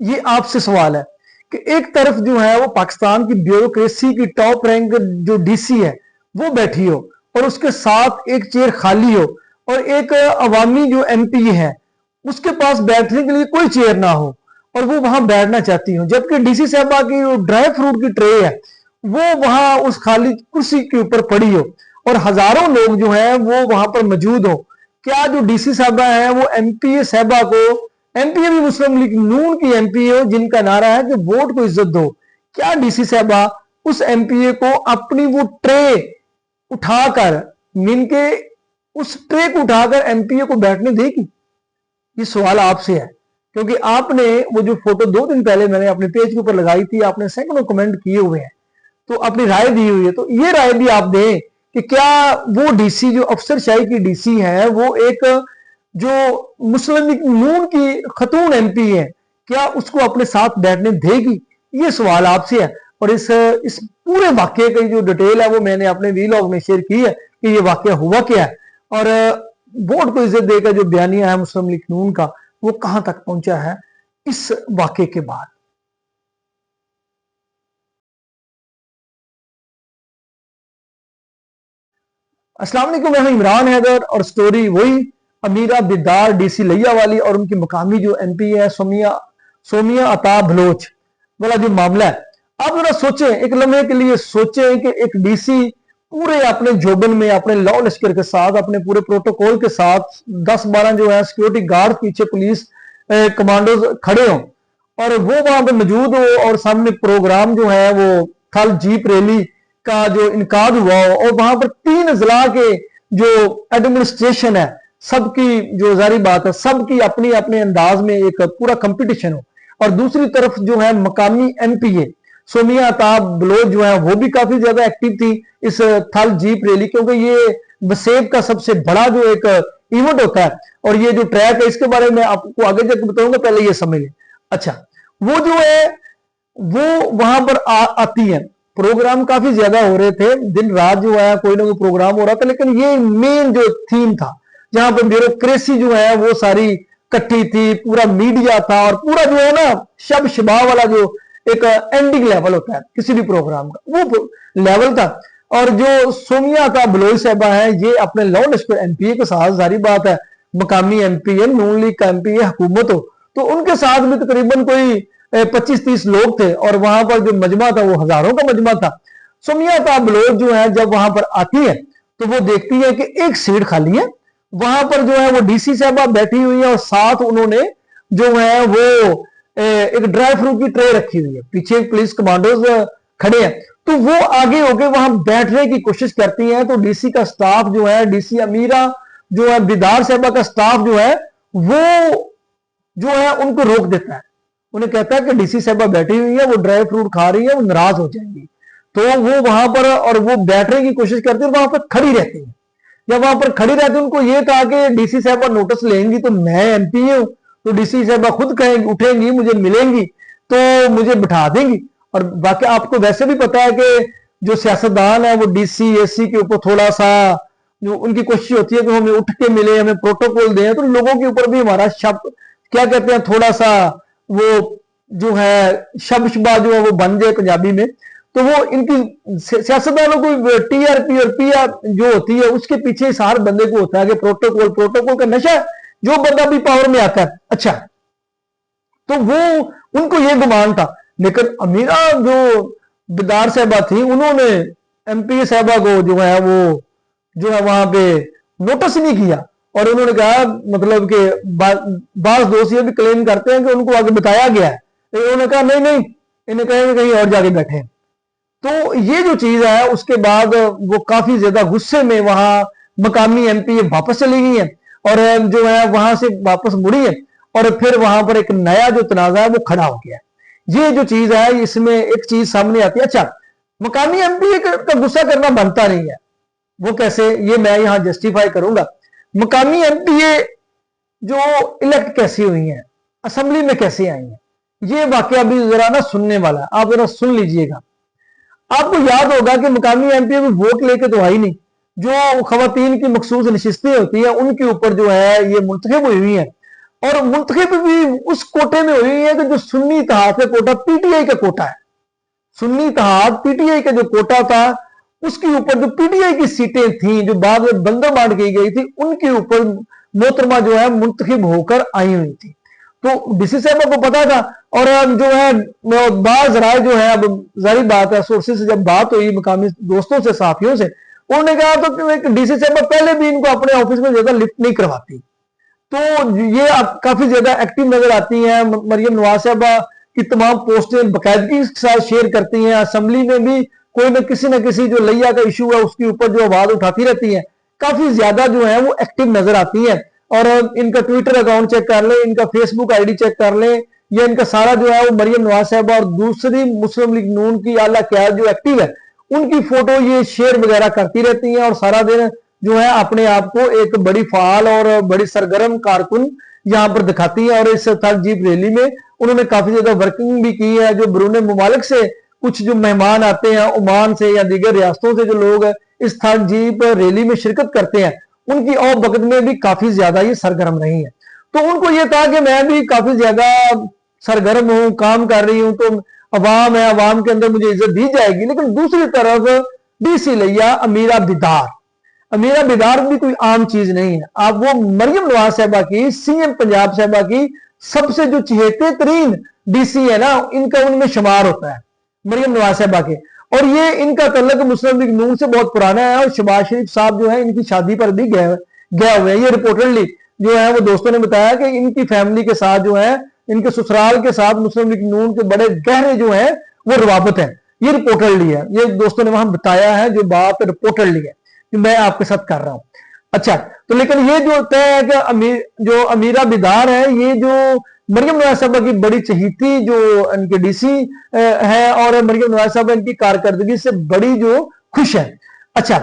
ये आपसे सवाल है कि एक तरफ जो है वो पाकिस्तान की ब्यूरोक्रेसी की टॉप रैंक जो डीसी है वो बैठी हो और उसके साथ एक चेयर खाली हो, और एक अवामी जो एमपी है उसके पास बैठने के लिए कोई चेयर ना हो और वो वहां बैठना चाहती हो, जबकि डीसी साहबा की जो ड्राई फ्रूट की ट्रे है वो वहां उस खाली कुर्सी के ऊपर पड़ी हो और हजारों लोग जो है वो वहां पर मौजूद हो। क्या जो डीसी साहबा है वो एमपीए साहबा को, एमपीए भी मुस्लिम लीग नून की एमपीए हो जिनका नारा है कि वोट को इज्जत दो, क्या डीसी साहबा उस एमपीए को अपनी वो ट्रे उठाकर मीन के उस ट्रे को उठाकर एमपीए को बैठने देगी? ये सवाल आपसे है, क्योंकि आपने वो जो फोटो 2 दिन पहले मैंने अपने पेज के ऊपर लगाई थी, आपने सैकड़ों कमेंट किए हुए हैं, तो अपनी राय दी हुई है, तो ये राय भी आप दें कि क्या वो डीसी जो अफसरशाही की डीसी है वो एक जो मुस्लिम लीग नून की खतून एमपी है, क्या उसको अपने साथ बैठने देगी? ये सवाल आपसे है। और इस पूरे वाक्य की जो डिटेल है वो मैंने अपने वीलॉग में शेयर की है कि ये वाक्य हुआ क्या है और वोट को इज्जत देकर जो बयानिया है मुस्लिम लीग नून का वो कहां तक पहुंचा है इस वाक्य के बाद। अस्सलाम वालेकुम, मैं हूं इमरान हैदर और स्टोरी वही अमीरा बिदार डीसी लिया वाली और उनकी मकामी जो एमपी है सोमिया अता बलोच वाला जो मामला है। आप जरा सोचें, एक लम्हे के लिए सोचें कि एक डीसी पूरे अपने जोबन में अपने लॉ लश्कर के साथ अपने पूरे प्रोटोकॉल के साथ 10-12 जो है सिक्योरिटी गार्ड पीछे पुलिस कमांडोज खड़े हों और वो वहां पे मौजूद हो और सामने प्रोग्राम जो है वो थल जीप रैली का जो इनकाद हुआ हो और वहां पर 3 अजला के जो एडमिनिस्ट्रेशन है सबकी जो जारी बात है सबकी अपनी अपने अंदाज में एक पूरा कंपटीशन हो, और दूसरी तरफ जो है मकामी एमपीए सोमिया अताब बलोच जो है वो भी काफी ज्यादा एक्टिव थी इस थल जीप रैली, क्योंकि ये वसेब का सबसे बड़ा जो एक इवेंट होता है और ये जो ट्रैक है इसके बारे में आपको आगे जाकर बताऊंगा, पहले ये समझ लें। अच्छा, वो जो है वो वहां पर आती है, प्रोग्राम काफी ज्यादा हो रहे थे, दिन रात जो है कोई ना कोई प्रोग्राम हो रहा था, लेकिन ये मेन जो थीम था जहां पर ब्यूरोक्रेसी जो है वो सारी इकट्ठी थी, पूरा मीडिया था और पूरा जो है ना शब शबा वाला जो एक एंडिंग लेवल होता है किसी भी प्रोग्राम का वो लेवल था। और जो सोमिया का बलोच साहबा है ये अपने लॉ लश्कर एमपीए के साथ, जारी बात है मकामी एमपीए नून लीग का एमपीए हुकूमत हो तो उनके साथ भी तकरीबन कोई 25-30 लोग थे और वहां पर जो मजमा था वो हजारों का मजमा था। सोमिया का बलोच जो है जब वहां पर आती है तो वो देखती है कि एक सीट खाली है, वहां पर जो है वो डीसी साहबा बैठी हुई है और साथ उन्होंने जो है वो एक ड्राई फ्रूट की ट्रे रखी हुई है, पीछे पुलिस कमांडोज खड़े हैं, तो वो आगे होके वहां बैठने की कोशिश करती हैं, तो डीसी का स्टाफ जो है डीसी अमीरा जो है बिदार साहबा का स्टाफ जो है वो जो है उनको रोक देता है, उन्हें कहता है कि डीसी साहबा बैठी हुई है वो ड्राई फ्रूट खा रही है वो नाराज हो जाएंगी, तो वो वहां पर और वो बैठने की कोशिश करती है वहां पर खड़ी रहती है। जब वहां पर खड़ी रहती है उनको ये कहा कि डीसी साहबा नोटिस लेंगी तो मैं एमपी हूं, तो डीसी साहबा खुद कहेंगी उठेंगी मुझे मिलेंगी तो मुझे बिठा देंगी। और बाकी आपको वैसे भी पता है कि जो सियासतदान है वो डीसी एसी के ऊपर थोड़ा सा जो उनकी कोशिश होती है कि हमें उठ के मिले हमें प्रोटोकॉल दें, तो लोगों के ऊपर भी हमारा शब्द क्या कहते हैं थोड़ा सा वो जो है शब्द जो है वो बन जाए पंजाबी में, तो वो इनकी सियासतदानों को टीआरपी और पीआर जो होती है उसके पीछे हर बंदे को होता है कि प्रोटोकॉल का नशा जो बंदा भी पावर में आता है। अच्छा, तो वो उनको ये गुमान था, लेकिन अमीरा जो बिदार साहबा थी उन्होंने एमपी साहबा को जो है वो जो है वहां पे नोटिस नहीं किया और उन्होंने कहा मतलब कि बाज दोस्त ये भी क्लेम करते हैं कि उनको आगे बताया गया है, तो उन्होंने कहा नहीं नहीं इन्हें कहें कहीं और जाके बैठे। तो ये जो चीज है उसके बाद वो काफी ज्यादा गुस्से में वहां मकामी एमपी वापस चली गई है और जो है वहां से वापस मुड़ी है और फिर वहां पर एक नया जो तनाजा है वो खड़ा हो गया है। ये जो चीज है इसमें एक चीज सामने आती है। अच्छा, मकामी एमपी का गुस्सा करना बनता नहीं है, वो कैसे ये मैं यहां जस्टिफाई करूंगा। मकामी एमपीए जो इलेक्ट कैसी हुई हैं, असेंबली में कैसे आई हैं, ये वाकया भी जरा ना सुनने वाला है, आप जरा सुन लीजिएगा। आपको याद होगा कि मकामी एमपी भी वोट लेके तो आई नहीं, जो खवातीन की मखसूस नशिस्तें होती हैं उनके ऊपर जो है ये मुंतखब हुई हुई हैं और मुंतखब भी उस कोटे में हुई है कि जो सुन्नी इत्तेहाद का कोटा पीटीआई का कोटा है। सुन्नी इत्तेहाद पीटीआई का जो कोटा था उसके ऊपर जो पीटीआई की सीटें थी जो बाद में बंदर बांट की गई थी उनके ऊपर मोहतरमा जो है मुंतखब होकर आई हुई थी। तो डीसी साहब को पता था और जो है बाज राय जो है, अब जारी बात है सोर्सेज से जब बात हुई मकामी दोस्तों से साथियों से, उन्होंने कहा तो डीसी साहब पहले भी इनको अपने ऑफिस में ज्यादा लिफ्ट नहीं करवाती। तो ये अब काफी ज्यादा एक्टिव नजर आती हैं। मरियम नवाज साहबा की तमाम पोस्टें बाकायदगी के साथ शेयर करती हैं। असेंबली में भी कोई न किसी जो लैया का इशू है उसके ऊपर जो आवाज उठाती रहती है, काफी ज्यादा जो है वो एक्टिव नजर आती है। और इनका ट्विटर अकाउंट चेक कर ले, इनका फेसबुक आईडी चेक कर ले, या इनका सारा जो है वो मरियम नवाज साहबा और दूसरी मुस्लिम लीग नून की आला क़यादत जो एक्टिव है उनकी फोटो ये शेयर वगैरह करती रहती हैं और सारा दिन जो है अपने आप को एक बड़ी फाल और बड़ी सरगर्म कारकुन यहां पर दिखाती है। और इस थर्ड जीप रैली में उन्होंने काफी ज्यादा वर्किंग भी की है। जो बरूने मुमालिक से कुछ जो मेहमान आते हैं, ओमान से या दीगर रियासतों से जो लोग इस थर्ड जीप रैली में शिरकत करते हैं, उनकी औ वक्त में भी काफी ज्यादा ये सरगर्म रही है। तो उनको ये था कि मैं भी काफी ज्यादा सरगर्म हूं, काम कर रही हूं, तो अवाम है, अवाम के अंदर मुझे इज्जत दी जाएगी। लेकिन दूसरी तरफ डीसी लिया अमीरा बिदार, अमीरा बिदार भी कोई आम चीज नहीं है। आप वो मरियम नवाज साहबा की, सीएम पंजाब साहबा की सबसे जो चहेते तरीन डीसी है ना, इनका उनमें शुमार होता है मरियम नवाज साहबा के। और ये इनका तल्लक मुस्लिम लीग नून से बहुत पुराना है और शहबाज शरीफ साहब जो है इनकी शादी पर भी गए हुए हैं। ये रिपोर्टरली जो है वो दोस्तों ने बताया कि इनकी फैमिली के साथ जो है, इनके ससुराल के साथ मुस्लिम लीग नून के बड़े गहरे जो है वो रवाबत है। ये रिपोर्टरली है, ये दोस्तों ने वहां बताया है, जो बात रिपोर्टरली है कि मैं आपके साथ कर रहा हूं। अच्छा, तो लेकिन ये जो तय है कि जो अमीरा बिदार है, ये जो मरियम नवाज साहबा की बड़ी चहीती जो इनके डीसी है और मरियम नवाज साहबा इनकी कारकर्दगी से बड़ी जो खुश है। अच्छा,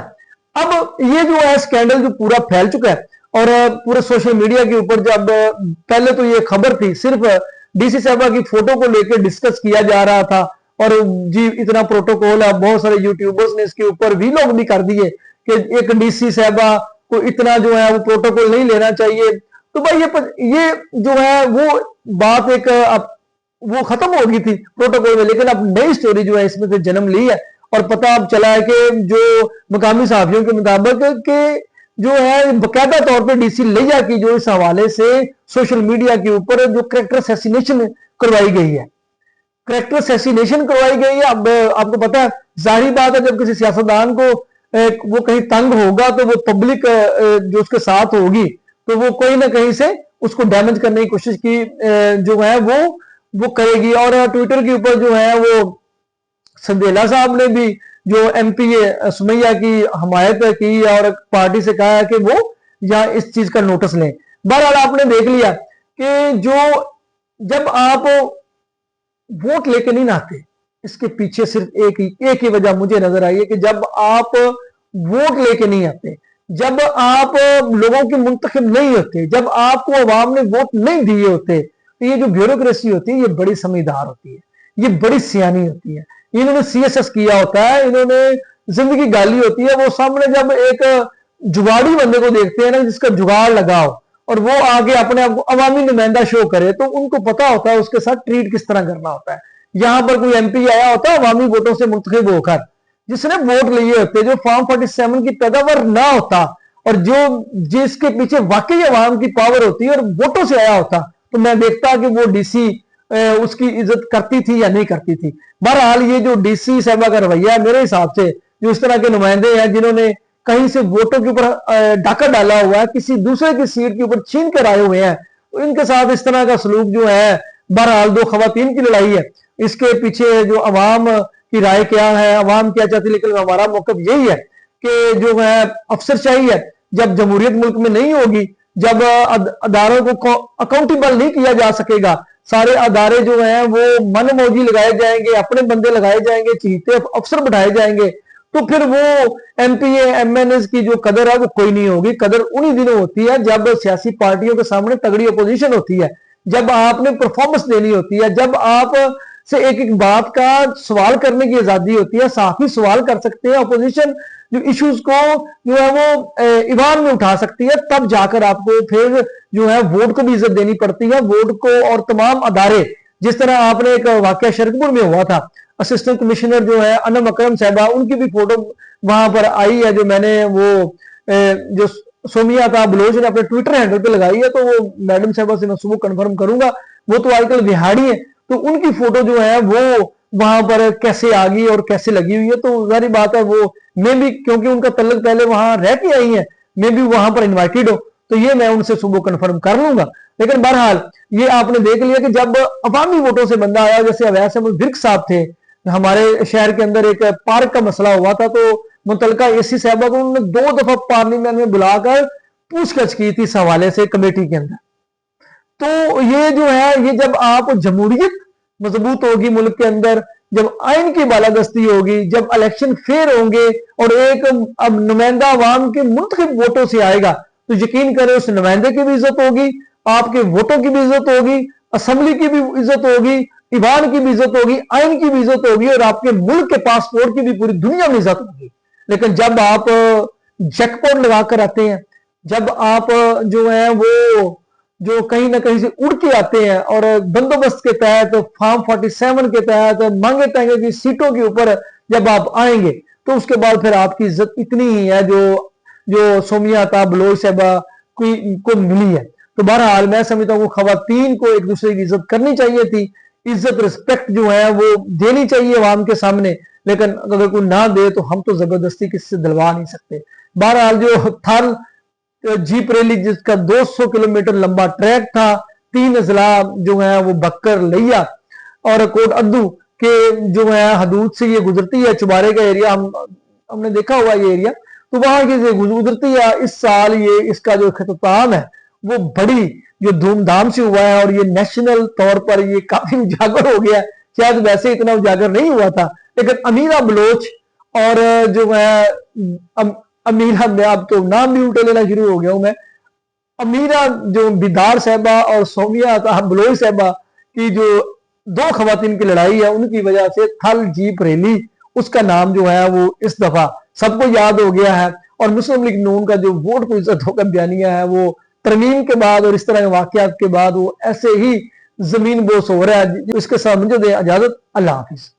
अब ये जो है स्कैंडल जो पूरा फैल चुका है और पूरे सोशल मीडिया के ऊपर, जब पहले तो ये खबर थी सिर्फ डीसी साहबा की फोटो को लेकर डिस्कस किया जा रहा था और जी इतना प्रोटोकॉल है, बहुत सारे यूट्यूबर्स ने इसके ऊपर वीलॉग भी कर दिए कि एक डीसी साहबा को इतना जो है वो प्रोटोकॉल नहीं लेना चाहिए। तो भाई ये जो है वो बात एक वो खत्म हो गई थी प्रोटोकॉल में, लेकिन अब नई स्टोरी जो है इसमें से जन्म ली है और पता अब चला है कि जो मकामी सहाफियों के मुताबिक के जो है बकायदा तौर पर डीसी लिया की जो इस हवाले से सोशल मीडिया के ऊपर जो करैक्टर असैसिनेशन करवाई गई है, करैक्टर असैसिनेशन करवाई गई है। अब आपको पता है, जाहिर बात है, जब किसी सियासतदान को वो कहीं तंग होगा तो वो पब्लिक जो उसके साथ होगी तो वो कोई ना कहीं से उसको डैमेज करने की कोशिश की जो है वो करेगी। और ट्विटर के ऊपर जो है वो संदेला साहब ने भी जो एमपी सुमैया की हमायत की और पार्टी से कहा है कि वो या इस चीज का नोटिस लें। बहरहाल आपने देख लिया कि जो जब आप वोट लेके नहीं आते, इसके पीछे सिर्फ एक ही वजह मुझे नजर आई है कि जब आप वोट लेके नहीं आते, जब आप लोगों के मुंतखब नहीं होते, जब आपको अवाम ने वोट नहीं दिए होते, तो ये जो ब्यूरोक्रेसी होती है ये बड़ी समझदार होती है, ये बड़ी सियानी होती है। इन्होंने सीएसएस किया होता है, इन्होंने जिंदगी गाली होती है। वो सामने जब एक जुगाड़ी बंदे को देखते हैं ना, जिसका जुगाड़ लगाओ और वो आगे अपने आप को अवामी नुमाइंदा शो करे, तो उनको पता होता है उसके साथ ट्रीट किस तरह करना होता है। यहां पर कोई एमपी आया होता है अवामी वोटों से मुंतखब होकर, जिसने वोट लिए होते, जो फॉर्म 47 की पैदावार ना होता और जो जिसके पीछे वाकई अवाम की पावर होती है और वोटों से आया होता, तो मैं देखता कि वो डीसी उसकी इज्जत करती थी या नहीं करती थी। बहरहाल ये जो डीसी साहबा का रवैया है, मेरे हिसाब से जो इस तरह के नुमाइंदे हैं जिन्होंने कहीं से वोटों के ऊपर डाका डाला हुआ है, किसी दूसरे की सीट के ऊपर छीन कर आए हुए हैं, तो इनके साथ इस तरह का सलूक जो है, बहरहाल दो खवातीन की लड़ाई है, इसके पीछे जो अवाम की राय क्या है, अवाम क्या चाहती है। लेकिन हमारा मौकफ यही है कि जो है अफसरशाही है, जब जमहूरियत मुल्क में नहीं होगी, जब अदारों को अकाउंटेबल नहीं किया जा सकेगा, सारे अदारे जो हैं वो मन मौजी लगाए जाएंगे, अपने बंदे लगाए जाएंगे, चीते अफसर बैठाए जाएंगे, तो फिर वो एमपीए एमएनएस की जो कदर है वो कोई नहीं होगी। कदर उन्हीं दिनों होती है जब सियासी पार्टियों के सामने तगड़ी अपोजिशन होती है, जब आपने परफॉर्मेंस देनी होती है, जब आप से एक एक बात का सवाल करने की आजादी होती है, साफ ही सवाल कर सकते हैं। अपोजिशन जो इश्यूज को जो है वो ईवान में उठा सकती है, तब जाकर आपको फिर जो है वोट को भी इज्जत देनी पड़ती है, वोट को और तमाम अदारे। जिस तरह आपने एक वाकया शरकपुर में हुआ था, असिस्टेंट कमिश्नर जो है अनम अकरम साहबा, उनकी भी फोटो वहां पर आई है, जो मैंने वो जो सोमिया अता बलोच ने अपने ट्विटर हैंडल पे लगाई है, तो वो मैडम साहबा से मैं सुबह कंफर्म करूंगा। वो तो आजकल बिहाड़ी है, तो उनकी फोटो जो है वो वहां पर कैसे आ गई और कैसे लगी हुई है, तो जारी बात है वो मैं भी, क्योंकि उनका तल्लक पहले वहां रह के आई है, मैं भी वहां पर इन्वाइटेड हो, तो ये मैं उनसे सुबह कंफर्म कर लूंगा। लेकिन बहरहाल ये आपने देख लिया कि जब अवामी वोटों से बंदा आया, जैसे अवैस अहमद विर्क साहब थे, हमारे शहर के अंदर एक पार्क का मसला हुआ था, तो मुतलका एसी साहबा को उन्होंने 2 दफा पार्लियामेंट में बुलाकर पूछताछ की थी इस हवाले से कमेटी के अंदर। तो ये जो है, ये जब आप जमहूरियत मजबूत होगी मुल्क के अंदर, जब आइन की बालादस्ती होगी, जब इलेक्शन फेयर होंगे और एक अब नुमाइंदा अवाम के मुंतखब वोटों से आएगा, तो यकीन करें उस नुमाइंदे की भी इज्जत होगी, आपके वोटों की भी इज्जत होगी, असम्बली की भी इज्जत होगी, ईवान की भी इज्जत होगी, आइन की भी इज्जत होगी, और आपके मुल्क के पासपोर्ट की भी पूरी दुनिया में इज्जत होगी। लेकिन जब आप जैकपॉट लगा कर आते हैं, जब आप जो है वो जो कहीं ना कहीं से उड़ के आते हैं और बंदोबस्त के तहत फॉर्म 47 के तहत मांगे तांगे की सीटों के ऊपर जब आप आएंगे, तो उसके बाद फिर आपकी इज्जत इतनी ही है जो जो सोमिया अता बलोच साहबा को मिली है। तो बहरहाल मैं समझता हूँ खवातीन को एक दूसरे की इज्जत करनी चाहिए थी, इज्जत रिस्पेक्ट जो है वो देनी चाहिए अवाम के सामने, लेकिन अगर कोई ना दे तो हम तो जबरदस्ती किसी से दिलवा नहीं सकते। बहरहाल जो थल जीप रैली जिसका 200 किलोमीटर लंबा ट्रैक था, 3 अजला जो है वो बक्कर लिया और कोट अद्दू के जो है हदूद से ये गुजरती है, चुबारे का एरिया हमने देखा हुआ ये एरिया, तो वहां की गुजरती है। इस साल ये इसका जो इख्तिताम है वो बड़ी जो धूमधाम से हुआ है, और ये नेशनल तौर पर ये काफी उजागर हो गया है, शायद वैसे इतना उजागर नहीं हुआ था, लेकिन अमीरा बलोच और जो है अमीरा, में अब तो नाम भी उल्टे लेना शुरू हो गया हूं मैं, अमीरा जो बिदार साहबा और सोमिया अता बलोच साहबा की जो 2 खवातीन की लड़ाई है, उनकी वजह से थल जीप रैली उसका नाम जो है वो इस दफा सबको याद हो गया है। और मुस्लिम लीग नून का जो वोट को इज्जत होकर बयानिया है वो तरमीम के बाद और इस तरह के वाकयात के बाद वो ऐसे ही जमीन बोस हो रहा है। इसके साथ मुझे दे इजाजत, अल्लाह हाफिज।